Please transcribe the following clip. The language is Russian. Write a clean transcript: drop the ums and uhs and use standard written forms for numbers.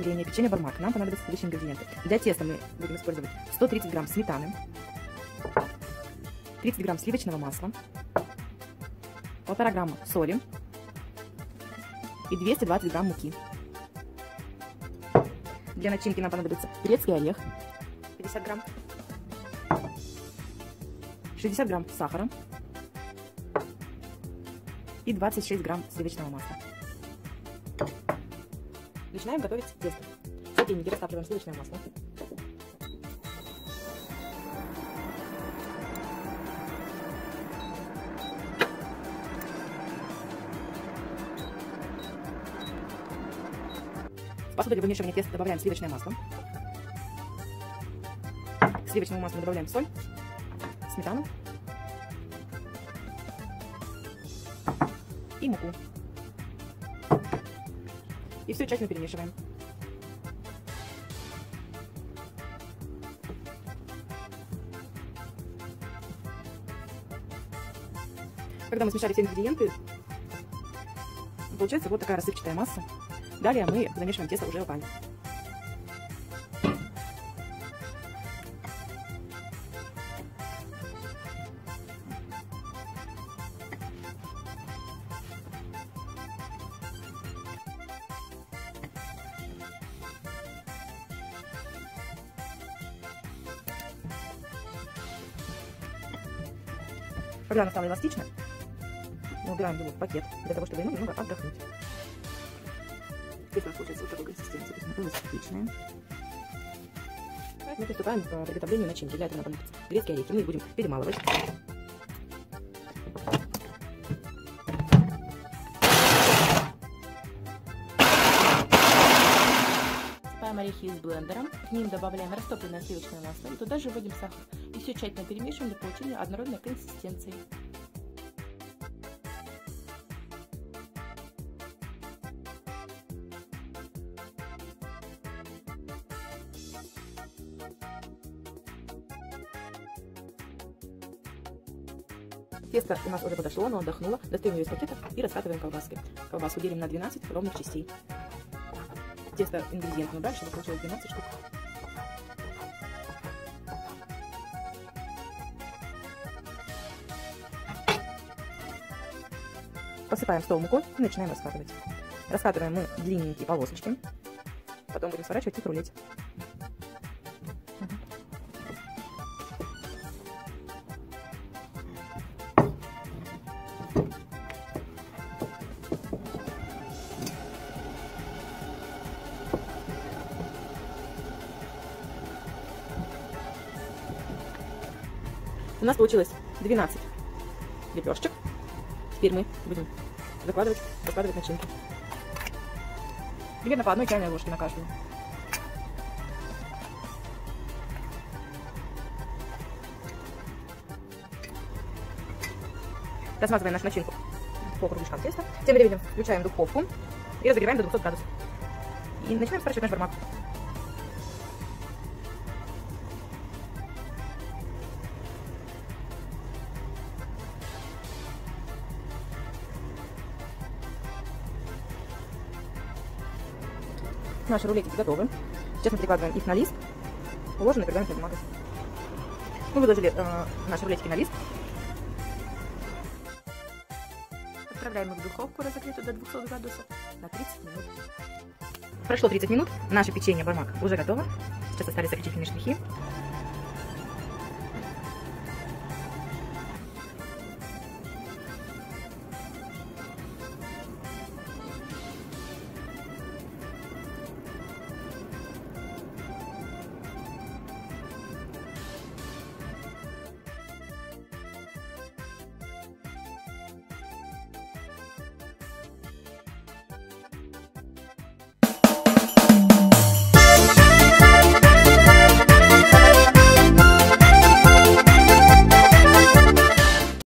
приготовления печенья бармак нам понадобятся следующие ингредиенты. Для теста мы будем использовать 130 грамм сметаны, 30 грамм сливочного масла, 1,5 грамма соли и 220 грамм муки. Для начинки нам понадобится грецкий орех 50 грамм, 60 грамм сахара и 26 грамм сливочного масла. Начинаем готовить тесто. В сотейнике растапливаем сливочное масло. В посуду для вымешивания теста добавляем сливочное масло. К сливочному маслу добавляем соль, сметану и муку. И все тщательно перемешиваем. Когда мы смешали все ингредиенты, получается вот такая рассыпчатая масса. Далее мы замешиваем тесто уже руками. Когда оно стало эластично, мы убираем его в пакет, для того, чтобы ему немного отдохнуть. Теперь у нас получается вот такой консистенции, то есть эластичное. Мы приступаем к приготовлению начинки. Для этого нам понадобятся грецкие орехи. Мы их будем перемалывать. Сыпаем орехи из блендера, к ним добавляем растопленное сливочное масло, и туда же вводим сахар. И все тщательно перемешиваем до получения однородной консистенции. Тесто у нас уже подошло, оно отдохнуло. Достаем ее из пакета и раскатываем колбаской. Колбаску делим на 12 ровных частей. Тесто ингредиентную убрали, чтобы получилось 12 штук. Посыпаем стол мукой и начинаем раскатывать. Раскатываем мы длинненькие полосочки. Потом будем сворачивать и рулить. У нас получилось 12 лепешечек. Теперь мы будем раскладывать начинки. Примерно по 1 чайной ложке на каждую. Размазываем нашу начинку по кругляшкам теста. Тем временем включаем духовку и разогреваем до 200 градусов. И начинаем сворачивать наш бармак. Наши рулетики готовы. Сейчас мы перекладываем их на лист, уложенный пергаментной бумагой. Мы выложили наши рулетики на лист. Отправляем их в духовку, разогретую до 200 градусов, на 30 минут. Прошло 30 минут, наше печенье бармак уже готово. Сейчас остались заключительные штрихи.